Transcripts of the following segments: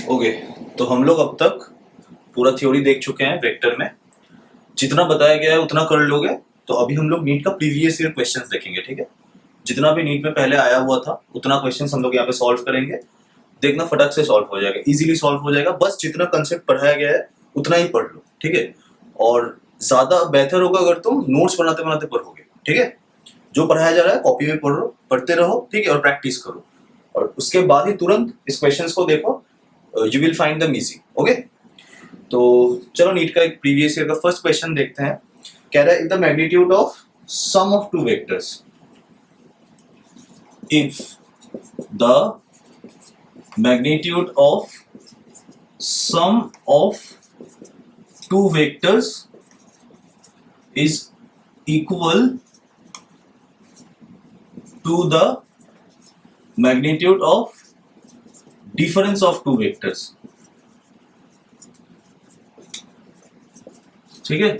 Okay, तो हम लोग अब तक पूरा थ्योरी देख चुके हैं वेक्टर में। जितना बताया गया है उतना कर लोगे तो अभी हम लोग नीट का प्रीवियस ईयर क्वेश्चंस देखेंगे, ठीक है। जितना भी नीट में पहले आया हुआ था उतना क्वेश्चंस हम लोग यहाँ पे सॉल्व करेंगे। देखना फटक से सॉल्व हो जाएगा, इजीली सॉल्व हो जाएगा। बस जितना कंसेप्ट पढ़ाया गया है उतना ही पढ़ लो, ठीक है। और ज्यादा बेहतर होगा अगर तुम नोट्स बनाते बनाते पढ़ोगे, ठीक है। जो पढ़ाया जा रहा है कॉपी में पढ़ो, पढ़ते रहो, ठीक है, और प्रैक्टिस करो। और उसके बाद ही तुरंत इस क्वेश्चंस को देखो, you will find them easy. Okay, तो चलो नीट का एक प्रीवियस ईयर का फर्स्ट क्वेश्चन देखते हैं। कह रहा है the magnitude of sum of two vectors, if the magnitude of sum of two vectors is equal to the magnitude of difference of two vectors, ठीक है,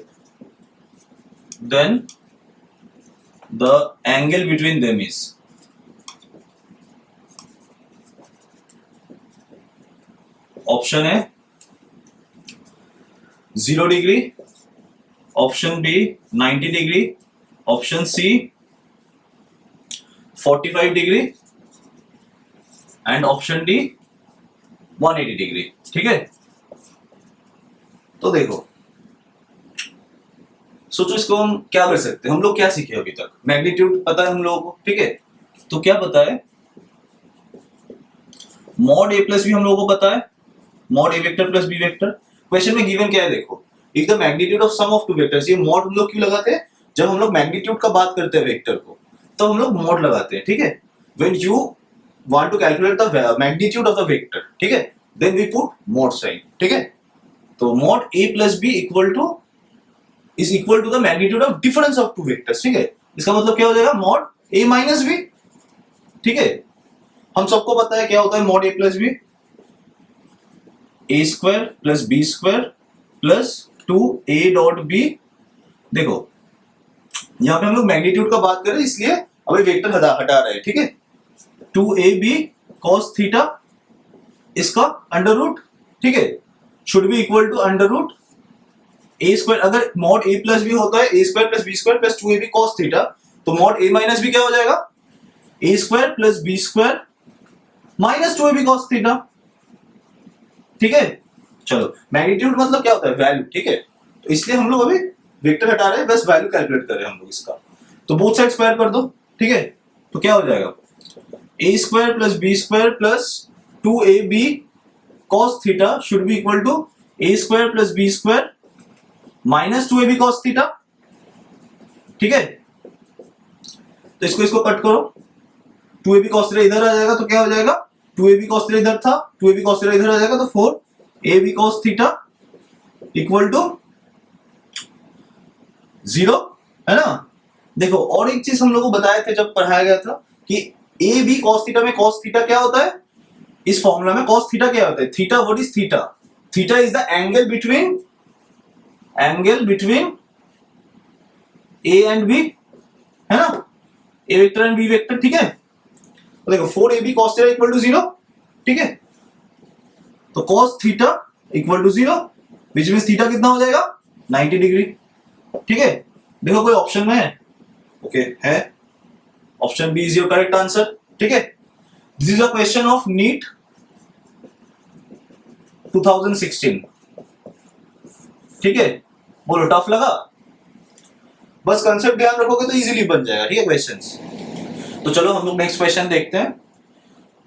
then the angle between them is option है 0 degree, option B 90 degree, option C 45 degree and option D 180 degree, ठीक है। तो देखो, सोचो इसको हम क्या कर सकते हैं। हम लोग क्या सीखे अभी तक? मैग्नीट्यूड पता है हम लोगों को, ठीक है। तो क्या पता है? मॉड ए प्लस बी हम लोगों को पता है, mod a vector plus b vector. Question में गिवन क्या है देखो, if the magnitude of sum of two vectors. ये मॉड हम लोग क्यों लगाते हैं? जब हम लोग मैग्नीट्यूड का बात करते हैं वेक्टर को तो हम लोग मॉड लगाते हैं, ठीक है। When you want to calculate the magnitude of the vector, ठीक है, then we put mod sign, ठीक है। तो mod A plus B equal to the magnitude of difference of two vectors, ठीक है। इसका मतलब क्या हो जाएगा? मॉड ए माइनस बी, ठीक है। हम सबको पता है क्या होता है mod A plus b, a square plus b square plus 2a dot b. देखो यहां पे हम लोग मैग्नीट्यूड का बात कर रहे हैं इसलिए अभी वेक्टर हटा रहे हैं, ठीक है। 2ab cos थीटा, इसका अंडर रूट, ठीक है, should be equal to under root a square. अगर मॉड ए प्लस बी होता है a square plus b square plus 2ab cos theta, तो मॉड ए माइनस बी क्या हो जाएगा? A square plus b square minus 2ab cos theta, ठीक है। चलो, मैग्नीट्यूड मतलब क्या होता है? वैल्यू, ठीक है। तो इसलिए हम लोग अभी वेक्टर हटा रहे हैं, बस वैल्यू कैलकुलेट कर रहे हैं हम लोग इसका। तो बोथ साइड स्क्वायर कर दो, ठीक है। तो क्या हो जाएगा? A square plus b square plus 2ab cos theta should be equal to a square plus b square minus 2ab cos theta, ठीक है। तो इसको कट करो, 2ab cos थीटा इधर आ जाएगा तो क्या हो जाएगा? 2ab cos थीटा इधर था, 2ab cos थीटा इधर आ जाएगा तो 4ab cos theta equal to 0, है ना। देखो और एक चीज हम लोग को बताए थे जब पढ़ाया गया था कि ab cos थीटा में cos थीटा क्या होता है? इस फॉर्मूला में cos थीटा क्या होता है? Theta, what is theta? Theta is the angle between a and b, है ना, a vector and b vector, ठीक है। तो देखो 4ab cos theta equal to 0, ठीक है। तो cos theta equal to 0 which means theta कितना हो जाएगा? 90 डिग्री, ठीक है। देखो कोई ऑप्शन में है? ओके है, option B is your correct answer, ठीक है। This is a question of NEET 2016, ठीक है। बोलो टफ लगा? बस कंसेप्ट ध्यान रखोगे तो इजीली बन जाएगा, ठीक है क्वेश्चंस। तो चलो हम लोग नेक्स्ट क्वेश्चन देखते हैं।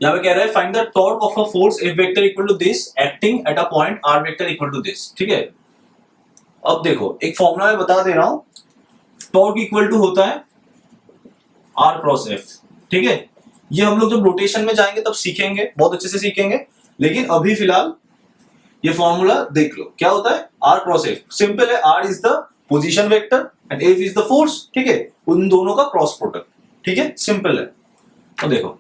यहाँ पे कह रहा है find the torque of a force F vector equal to this acting at a point R vector equal to this, ठीक है। अब देखो एक फॉर्मूला मैं बता दे रहा हूं, टॉर्क इक्वल टू होता है R क्रॉस F, ठीक है। ये हम लोग जब रोटेशन में जाएंगे तब सीखेंगे, बहुत अच्छे से सीखेंगे, लेकिन अभी फिलहाल ये फॉर्मूला देख लो क्या होता है। R क्रॉस F सिंपल है, R is the position vector and F is the force, ठीक है। उन दोनों का क्रॉस प्रोडक्ट, ठीक है, सिंपल है। तो देखो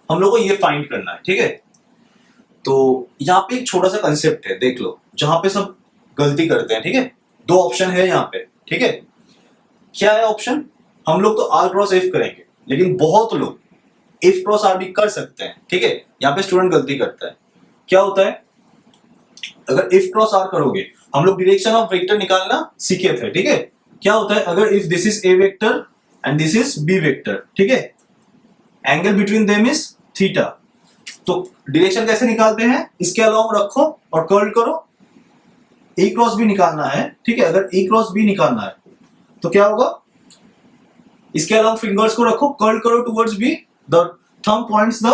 हम लोग को ये फाइंड करना है, ठीक है। तो यहाँ पे एक छोटा सा कंसेप्ट है, देख लो, जहां पे सब गलती करते हैं, ठीक है। दो ऑप्शन है यहाँ पे, ठीक है। क्या है ऑप्शन? हम लोग तो R क्रॉस F करेंगे, लेकिन बहुत लोग F क्रॉस R भी कर सकते हैं, ठीक है। यहाँ पे स्टूडेंट गलती करता है, क्या होता है, अगर इफ क्रॉस आर करोगे, हम लोग डायरेक्शन ऑफ वेक्टर निकालना सीखे थे, ठीक है। क्या होता है, अगर if this is A vector and this is B vector, ठीक है, angle between them is theta, तो डायरेक्शन कैसे निकालते हैं, इसके अलाउंग रखो और कर्ल करो, ए क्रॉस बी निकालना है, ठीक है। अगर ए क्रॉस बी निकालना है तो क्या होगा, इसके अलाउंग फिंगर्स को रखो, कर्ल करो towards B, the thumb points the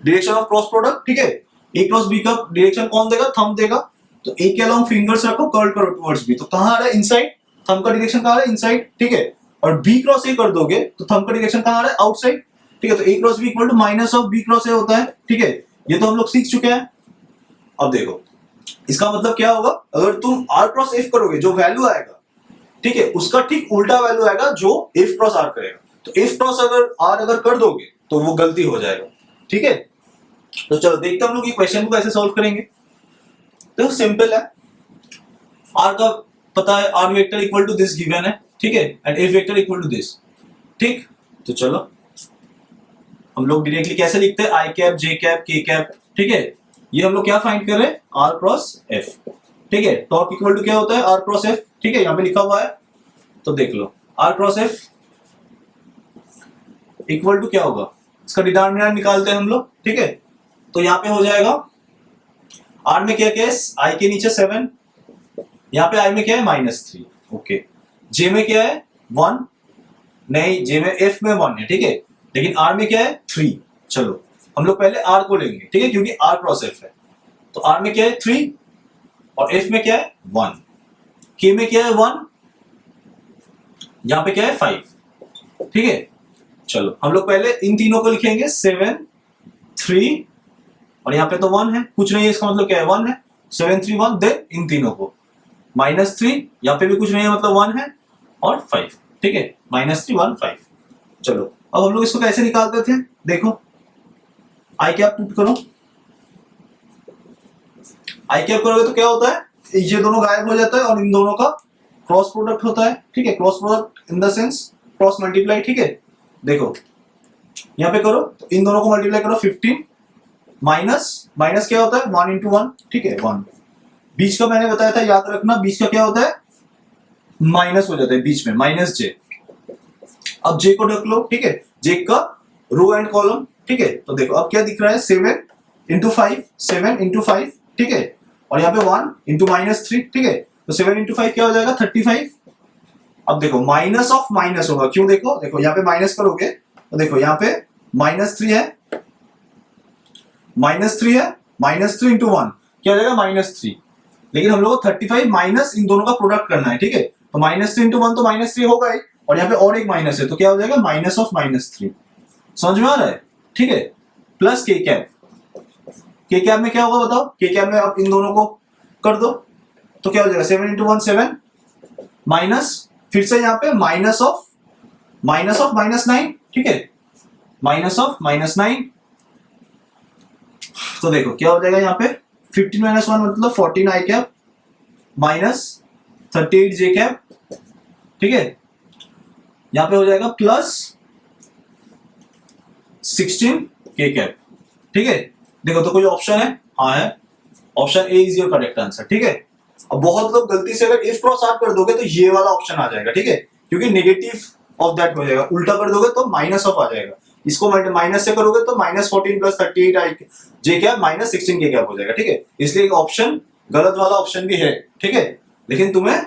direction of cross product, ठीक है। ए क्रॉस बी का डायरेक्शन कौन देगा, थंब देगा, तो ए के अलाउंग फिंगर्स रखो, कर्ल करो टुवर्ड्स बी, तो कहां आ रहा है, इनसाइड, थंब का डायरेक्शन कहां आ रहा है, इनसाइड, ठीक है। और बी क्रॉस ए कर दोगे तो थंब का डायरेक्शन कहां आ रहा है, आउटसाइड, ठीक है। तो a cross b equal to minus of b cross a होता है, ठीक है। ये तो हम लोग सीख चुके हैं। अब देखो इसका मतलब क्या होगा, अगर तुम आर क्रॉस एफ करोगे, जो वैल्यू आएगा, ठीक है, उसका ठीक उल्टा वैल्यू आएगा जो एफ क्रॉस आर करेगा। तो एफ क्रॉस अगर आर अगर कर दोगे तो वो गलती हो जाएगा, ठीक है। तो चलो देखते हैं हम लोग ये क्वेश्चन को कैसे सॉल्व करेंगे। तो सिंपल है, आर का पता है, R vector equal to this given है, ठीक है, and F vector equal to this, ठीक। तो चलो हम लोग डायरेक्टली कैसे लिखते हैं, I cap, J cap, K cap, ठीक है। ये हम लोग क्या फाइंड कर रहे हैं, आर क्रॉस एफ, ठीक है। टॉर्क इक्वल टू क्या होता है, आर क्रॉस एफ, ठीक है, यहाँ पे लिखा हुआ है, तो देख लो r cross f equal to क्या होगा, इसका डिटरमिनेंट निकालते हैं हम लोग, ठीक है। तो यहाँ पे हो जाएगा, आर में क्या क्या है, आई के नीचे 7, यहाँ पे आई में क्या है -3, ओके। जे में क्या है 1, नहीं जे में एफ में 1 है, ठीक है, लेकिन आर में क्या है 3। चलो हम लोग पहले आर को लेंगे, ठीक है, क्योंकि आर क्रॉस एफ है। तो आर में क्या है 3 और एफ में क्या है 1, के में क्या है 1, यहां पे क्या है 5, ठीक है। चलो हम लोग पहले इन तीनों को लिखेंगे, 7 3 और यहाँ पे तो 1 है, कुछ नहीं है, इसका मतलब क्या है 1 है, 7 3 1, देन इन तीनों को -3, यहाँ पे भी कुछ नहीं है, मतलब 1 है, और 5, ठीक है, -3 1 5। चलो अब हम लोग इसको कैसे निकालते थे, देखो आई कैप पुट करो, आई कैप करोगे तो क्या होता है, ये दोनों गायब हो जाता है और इन दोनों का क्रॉस प्रोडक्ट होता है, ठीक है। Cross product in the sense cross multiply, ठीक है। देखो यहाँ पे करो तो इन दोनों को मल्टीप्लाई करो, 15 माइनस क्या होता है 1 into 1, ठीक है 1, बीच का मैंने बताया था, याद रखना, बीच का क्या होता है माइनस हो जाता है बीच में, -j। अब जे को ढक लो, ठीक है, जे का रो एंड कॉलम, ठीक है। तो देखो अब क्या दिख रहा है, 7 into 5, 7 into 5, ठीक है, और यहाँ पे 1 into -3, ठीक है। तो 7 into 5 क्या हो जाएगा 35। अब देखो माइनस ऑफ माइनस होगा, क्यों, देखो देखो यहाँ पे माइनस करोगे तो देखो यहाँ पे -3 है, -3 है, -3 into 1 क्या हो जाएगा -3, लेकिन हम लोग को 35 माइनस इन दोनों का प्रोडक्ट करना है, ठीक है। तो -3 into 1 तो -3 होगा ही, और यहाँ पे और एक माइनस है, तो क्या हो जाएगा माइनस ऑफ -3, समझ में आ रहा है, ठीक है। प्लस के कैप, के कैप में क्या होगा बताओ, के कैप में आप इन दोनों को कर दो तो क्या हो जाएगा 7 into 1 7, माइनस फिर से यहाँ पे माइनस ऑफ -9, ठीक है, माइनस ऑफ -9। तो देखो क्या हो जाएगा यहाँ पे 15 - 1 मतलब 14 आई कैप -38 जे कैप, ठीक है। यहाँ पे हो जाएगा प्लस 16 के कैप, ठीक है। देखो तो कोई ऑप्शन है, हाँ है, option A is your correct answer, ठीक है। अब बहुत लोग गलती से अगर इफ क्रॉस आर कर दोगे तो ये वाला ऑप्शन आ जाएगा, ठीक है, क्योंकि नेगेटिव ऑफ दैट हो जाएगा, उल्टा कर दोगे तो माइनस ऑफ आ जाएगा, इसको माइनस से करोगे तो -14 + 38 आई जे कैप -16 के कैप हो जाएगा, ठीक है। इसलिए एक ऑप्शन गलत वाला ऑप्शन भी है, ठीक है, लेकिन तुम्हें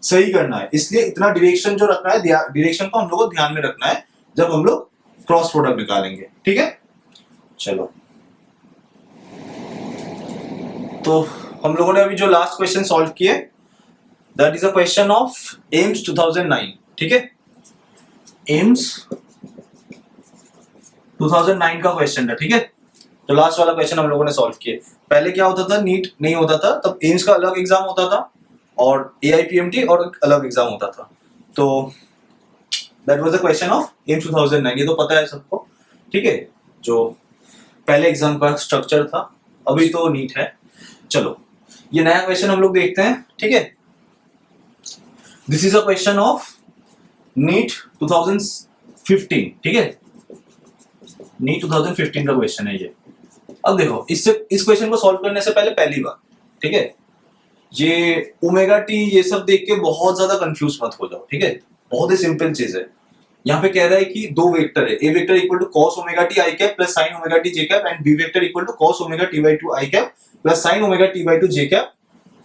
सही करना है, इसलिए इतना डायरेक्शन जो रखना है, डायरेक्शन को हम लोग को ध्यान में रखना है जब हम लोग क्रॉस प्रोडक्ट निकालेंगे, ठीक है। चलो तो हम लोगों ने अभी जो लास्ट क्वेश्चन सॉल्व किए, that is a question of AIIMS 2009, ठीक है, एम्स 2009 का क्वेश्चन था, ठीक है। तो लास्ट वाला क्वेश्चन हम लोगों ने सॉल्व किए। पहले क्या होता था, नीट नहीं होता था, तब एम्स का अलग एग्जाम होता था और AIPMT और अलग एग्जाम होता था, तो that was the question of AIIMS 2009, ये तो पता है सबको, ठीक है, जो पहले एग्जाम का स्ट्रक्चर था, अभी तो नीट है। चलो ये नया क्वेश्चन हम लोग देखते हैं, ठीक है। This is a question of NEET 2015, ठीक है, नीट 2015 का क्वेश्चन है ये। अब देखो इससे इस क्वेश्चन को सॉल्व करने से पहले पहली बात, ठीक है, ये ओमेगा टी ये सब देख के बहुत ज्यादा कंफ्यूज मत हो जाओ, ठीक है, बहुत ही सिंपल चीज है। यहाँ पे कह रहा है कि दो वेक्टर है, a vector equal to cos omega t i cap plus sin omega t j cap and b vector equal to cos omega T by two i cap plus sin omega T by two j cap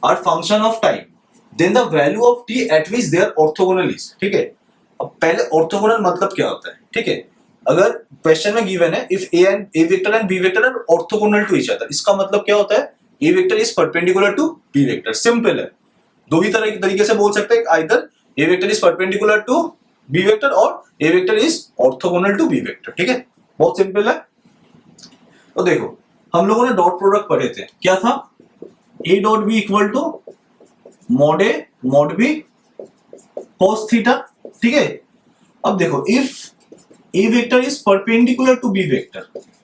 are function of time, then the value of t at which they are orthogonal is, ठीक है। अब पहले orthogonal मतलब क्या होता है, ठीक है, अगर क्वेश्चन में गिवन है if A vector and b vector are orthogonal to each other, इसका मतलब क्या होता है, a vector is perpendicular to B vector, simple है। दो ही तरह तरीके से बोल सकते हैं, either a vector is perpendicular to B vector और a vector is orthogonal to B vector, ठीक है, बहुत सिंपल है। तो देखो हम लोगों ने डॉट प्रोडक्ट पढ़े थे, क्या था, A dot B equal to mod A mod B cos theta, ठीक है। अब देखो if A vector is perpendicular to B vector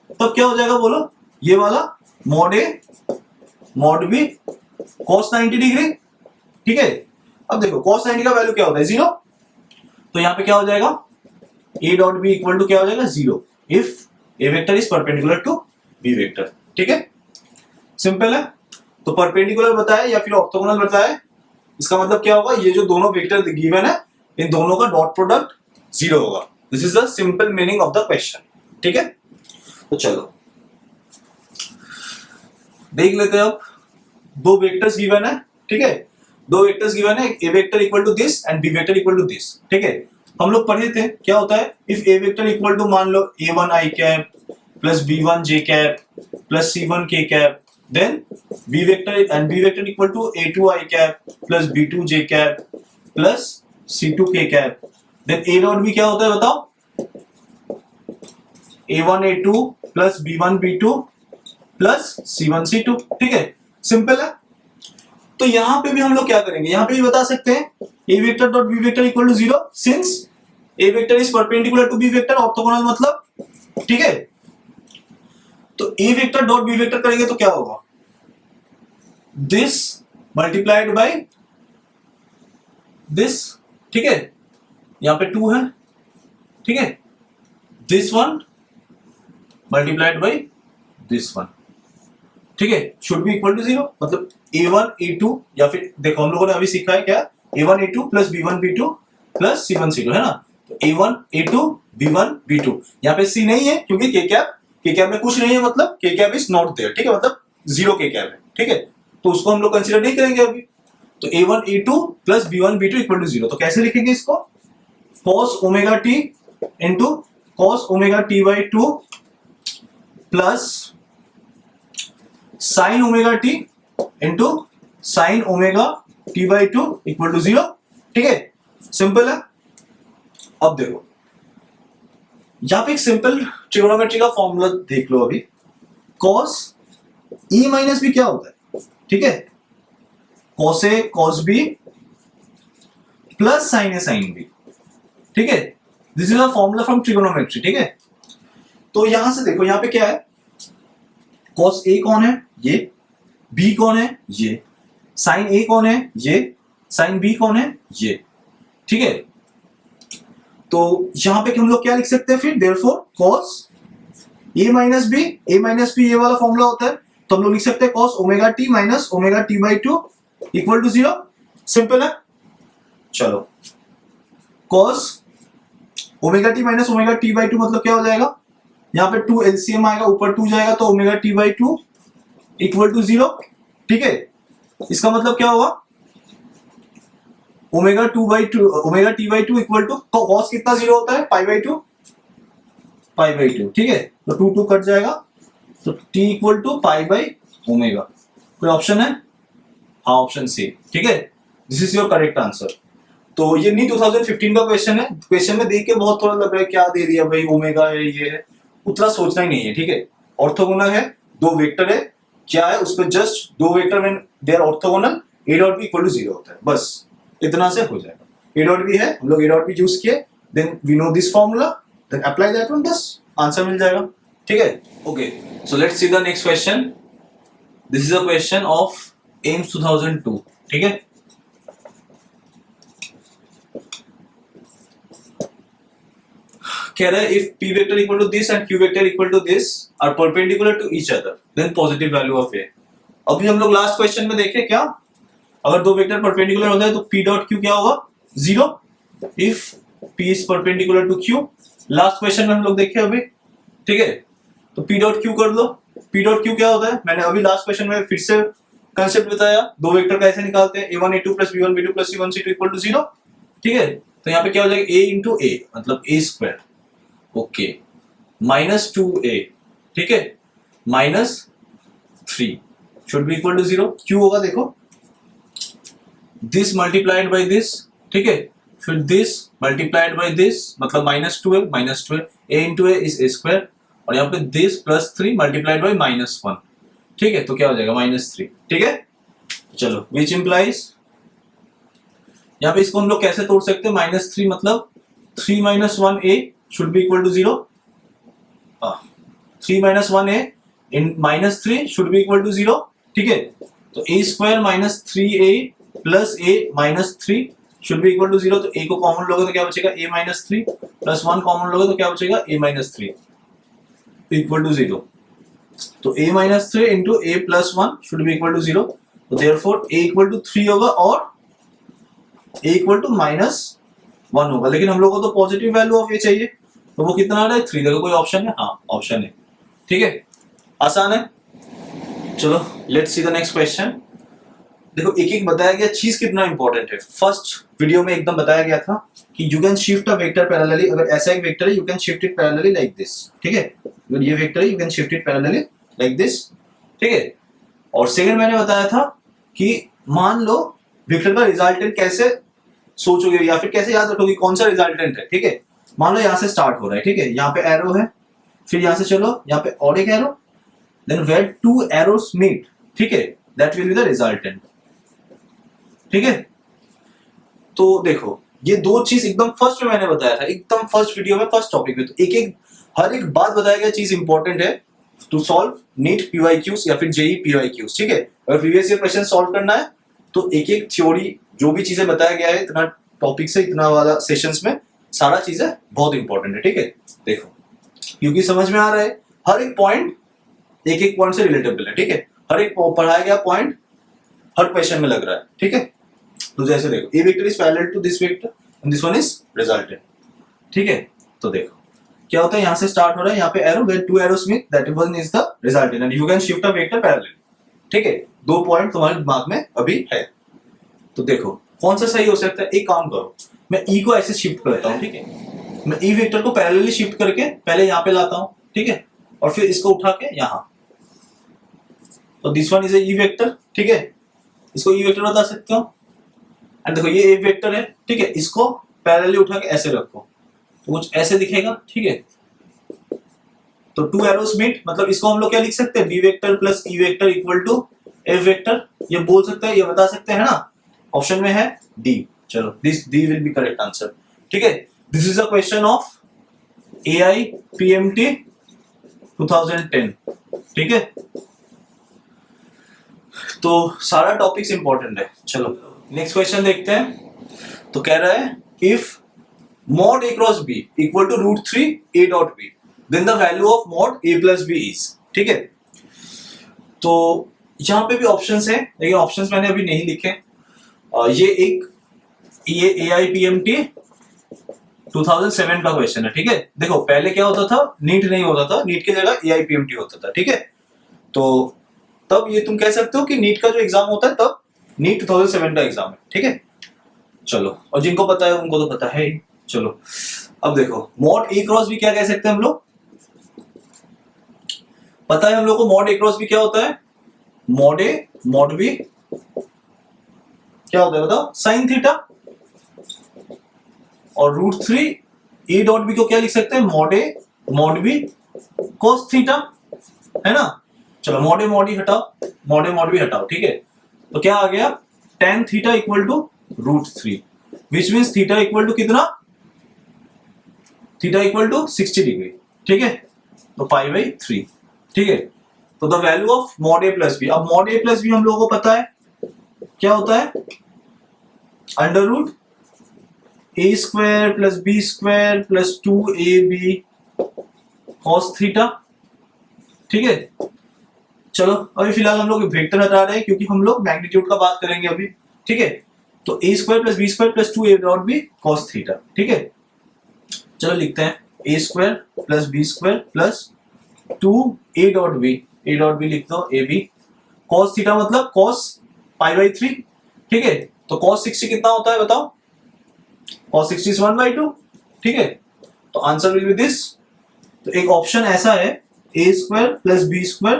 तब क्या हो जाएगा बोलो, ये वाला mod A mod B cos 90 degree, ठीक है। अब देखो cos 90 का वैल्यू क्या होता है, 0, तो यहां पे क्या हो जाएगा, A dot B equal to क्या हो जाएगा, 0 if A vector is perpendicular to B vector, ठीक है, सिंपल है। तो परपेंडिकुलर बताया या फिर ऑर्थोगोनल बताया, इसका मतलब क्या होगा, ये जो दोनों वेक्टर गिवन है इन दोनों का डॉट प्रोडक्ट 0 होगा। This is the simple meaning of the question, ठीक है। तो चलो देख लेते हैं, अब दो वेक्टर्स गिवन है, ठीक है, दो वेक्टर्स गिवन है, a vector equal to this and b vector equal to this, ठीक है। हम लोग पढ़े थे क्या होता है, if A vector equal to मान लो a1 i cap plus b1 j cap plus c1 k cap, then b vector and b vector equal to a2 i cap plus b2 j cap plus c2 k cap, then a dot b क्या होता है बताओ, a1 a2 plus b1 b2 plus c1 c2, ठीक है, simple है। तो यहां पे भी हम लोग क्या करेंगे, यहां पे भी बता सकते हैं a vector dot b vector equal to 0 since a vector is perpendicular to B vector, orthogonal मतलब, ठीक है। तो a vector dot b vector करेंगे तो क्या होगा, दिस मल्टीप्लाइड बाय दिस, ठीक है, यहां पे 2 है, ठीक है, this one multiplied by this one, ठीक है, शुड बी इक्वल टू 0, मतलब a1 a2 या फिर देखो हम लोगों ने अभी सीखा है क्या, a1 a2 plus b1 b2 plus c1 c2, है ना, तो a1 a2 b1 b2, यहाँ पे c नहीं है क्योंकि k कैप में कुछ नहीं है, मतलब k cap is not there, ठीक है, मतलब 0 k कैप है, ठीक है, तो उसको हम लोग कंसीडर नहीं करेंगे अभी। तो a1 a2 plus b1 b2 equal to 0, तो कैसे लिखेंगे इसको, cos omega t into cos omega t by 2 plus sine omega T into sine omega T by 2 equal to 0, ठीक है, सिंपल है। अब देखो यहां पे एक सिंपल ट्रिगोनोमेट्री का फॉर्मूला देख लो अभी, cos e माइनस बी क्या होता है, ठीक है, cos ए cos b प्लस साइन ए साइन बी, ठीक है, this is a formula from trigonometry, ठीक है। तो यहां से देखो यहां पे क्या है, cos a कौन है, ये b कौन है, ये sin a कौन है, ये sin b कौन है, ये, ठीक है। तो यहां पे हम लोग क्या लिख सकते हैं फिर, therefore cos a minus b ये वाला फॉर्मूला होता है, तो हम लोग लिख सकते हैं cos omega t minus omega t by 2 equal to 0, simple है। चलो cos omega t minus omega t by 2 मतलब क्या हो जाएगा, यहाँ पे 2 एलसीएम आएगा, ऊपर 2 जाएगा तो omega t by 2 equal to 0, ठीक है। इसका मतलब क्या होगा, omega 2 by 2 omega t by 2 equal to cos कितना 0 होता है, पाई बाई 2, ठीक है, तो 2 2 कट जाएगा, तो t equal to pi by omega. कोई ऑप्शन है, हाँ ऑप्शन सी, ठीक है, this is your correct answer. तो ये नहीं 2015 का क्वेश्चन है, क्वेश्चन में देख के बहुत थोड़ा लग रहा है क्या दे दिया भाई, ओमेगा है ये है, उतना सोचना ही नहीं है, ठीक है। ऑर्थोगोनल है, दो वेक्टर है, क्या है उसमें जस्ट दो वेक्टर में they are orthogonal, A dot B equal to 0 होता है, बस इतना से हो जाएगा। ए डॉट बी है, हम लोग ए डॉट बी यूज किए, then we know this formula, then apply that one, बस आंसर मिल जाएगा, ठीक है। Okay, so let's see the next question. This is a question of AIIMS 2002, ठीक है। कह रहा है if p vector equal to this and q vector equal to this are perpendicular to each other then positive value of a। अभी हम लोग last question में देखे क्या, अगर दो वेक्टर परपेंडिकुलर होता है तो p डॉट q क्या होगा, 0 if p is perpendicular to q। Last question में हम लोग देखे अभी, ठीक है। तो p डॉट q कर लो, p डॉट q क्या होता है, मैंने अभी लास्ट क्वेश्चन में फिर से कंसेप्ट बताया, दो वेक्टर कैसे निकालते हैं, a1 a2 plus b1 b2 plus c1 c2 equal to 0, ठीक है। तो यहाँ पे क्या हो जाएगा a इंटू a मतलब a square, okay, minus 2a, ठीक है, minus 3 should be equal to 0। q होगा देखो दिस मल्टीप्लाइड बाय दिस, ठीक है, फिर दिस मल्टीप्लाइड बाय दिस मतलब minus 2 minus 2 a into a is a square, और यहाँ पे this plus 3 multiplied by minus 1, ठीक है, तो क्या हो जाएगा माइनस 3, ठीक है। चलो विच इंप्लाइज, यहाँ पे इसको हम लोग कैसे तोड़ सकते हैं, माइनस 3 मतलब 3 minus 1a should be equal to 0, 3 minus 1a in minus 3 should be equal to 0, ठीक है। तो a square minus 3a plus a minus 3 should be equal to 0, तो a को कॉमन लोगे तो क्या बचेगा a माइनस 3 प्लस 1 कॉमन लोगे तो क्या बचेगा a माइनस 3 इक्वल टू 0। तो a minus 3 into a plus 1 should be equal to 0, तो देयरफॉर a इक्वल टू 3 होगा और a इक्वल टू माइनस 1 होगा, लेकिन हम लोग को तो पॉजिटिव वैल्यू ऑफ a चाहिए, तो वो कितना आ रहा है 3, देखो कोई ऑप्शन है, हाँ ऑप्शन है, ठीक है, आसान है। चलो let's see the next question. देखो एक एक बताया गया चीज कितना इंपॉर्टेंट है, फर्स्ट वीडियो में एकदम बताया गया था कि you can shift a vector parallelly, अगर ऐसा एक वेक्टर है you can shift it parallelly like this, ठीक है, अगर ये वेक्टर है you can shift it parallelly like this, ठीक है। और सेकंड मैंने बताया था कि मान लो वेक्टर का रिजल्टेंट कैसे सोचोगे या फिर कैसे याद रखोगे कौन सा रिजल्टेंट है, ठीक है। मान लो यहाँ से स्टार्ट हो रहा है, ठीक है, यहाँ पे एरो है, फिर यहाँ से चलो यहाँ पे और एक arrow, then where two arrows meet, ठीक है, that will be the resultant, ठीक है। तो देखो ये दो चीज एकदम फर्स्ट में मैंने बताया था, एकदम फर्स्ट वीडियो में फर्स्ट टॉपिक में, तो एक एक हर एक बात बताया गया चीज इंपॉर्टेंट है टू सॉल्व नीट पीवाईक्यूज या फिर जेई पीवाईक्यूज, ठीक है। अगर प्रीवियस ईयर क्वेश्चन सॉल्व करना है तो एक एक थ्योरी जो भी चीजें बताया गया है इतना टॉपिक से इतना वाला सेशंस में सारा चीजें बहुत इंपॉर्टेंट है, ठीक है। देखो क्योंकि समझ में आ रहा है हर एक पॉइंट एक एक पॉइंट से रिलेटेबल है, ठीक है, हर एक पढ़ाया गया पॉइंट हर क्वेश्चन में लग रहा है, ठीक है। तो जैसे देखो a vector is parallel to this vector and this one is resultant, ठीक है। तो देखो क्या होता है, यहाँ से स्टार्ट हो रहा है, यहाँ पे arrow where two arrows meet that one is the resultant and you can shift a vector parallel, ठीक है। दो पॉइंट तुम्हारे दिमाग में अभी है, तो देखो कौन सा सही हो सकता है, एक काम करो मैं ई को ऐसे शिफ्ट करता हूँ, ठीक है, मैं ई वेक्टर को पैरेलली शिफ्ट करके पहले यहाँ पे लाता हूँ, ठीक है, और फिर इसको उठा के यहाँ, तो this one is a E vector, ठीक है, इसको ई वेक्टर बता सकते हो। एंड देखो ये ए वेक्टर है, ठीक है, इसको पैरेलली उठा के ऐसे रखो तो कुछ ऐसे दिखेगा, ठीक है। तो टू एरोस मीट मतलब इसको हम लोग क्या लिख सकते हैं, B vector plus E vector equal to F vector, ये बोल सकते हैं, ये बता सकते हैं ना, ऑप्शन में है डी। चलो this D will be correct answer, ठीक है। This is a question of AI PMT 2010, ठीक है। तो सारा टॉपिक्स इंपॉर्टेंट है। चलो नेक्स्ट क्वेश्चन देखते हैं। तो कह रहा है if mod a cross b equal to root 3 a dot b then the value of mod a plus b is, ठीक है। तो यहां पे भी ऑप्शंस है, लेकिन ऑप्शंस मैंने अभी नहीं लिखे। ये AIPMT 2007 का क्वेश्चन है, ठीक है। देखो पहले क्या होता था, नीट नहीं होता था, नीट की जगह AIPMT होता था, ठीक है। तो तब ये तुम कह सकते हो कि नीट का जो एग्जाम होता है तब नीट 2007 का एग्जाम है, ठीक है। चलो और जिनको पता है उनको तो पता है ही। चलो अब देखो मॉड ए क्रॉस बी क्या कह सकते हैं हम लोग, पता है हम लोग को मॉड ए क्रॉस बी क्या होता है, मॉड ए मॉड बी क्या होता है बताओ, साइन थीटा, और रूट 3 ए डॉट बी को क्या लिख सकते हैं, mod A mod B cos theta, है ना। चलो मॉड ए मॉड बी हटाओ, ठीक है। तो क्या आ गया, tan theta equal to root 3 which means theta equal to कितना, थीटा इक्वल टू 60 डिग्री, ठीक है। तो पाई बाई 3, ठीक है। तो the value of mod A plus b, अब मॉड ए प्लस बी हम लोगों को पता है क्या होता है, under root a square plus b square plus 2ab cos theta. ठीक है, चलो अभी फिलहाल हम लोग वेक्टर हटा रहे हैं क्योंकि हम लोग मैग्नीट्यूड का बात करेंगे अभी। ठीक है, तो a square plus b square plus 2a dot b cos theta. ठीक है, चलो लिखते हैं a square plus b square plus 2a dot b, a dot b लिख दो ए बी cos थीटा मतलब cos पाई बाई 3। ठीक है, तो cos 60 कितना होता है बताओ? cos 60 is 1/2। ठीक है, तो आंसर विल बी दिस। तो एक ऑप्शन ऐसा है a square plus b square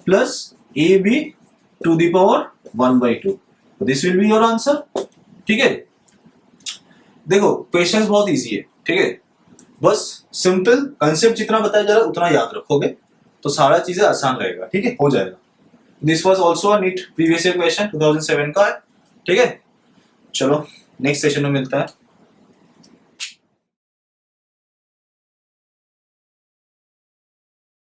plus a b to the power 1/2। तो this will be your answer. ठीक है, देखो क्वेश्चंस बहुत इजी है। ठीक है, बस सिंपल कंसेप्ट जितना बताया जा रहा है उतना याद रखोगे तो सारा चीजें आसान रहेगा। ठीक है, हो जाएगा। This was also a NEET previous year question 2007 का है। ठीक है, चलो नेक्स्ट सेशन में मिलता है।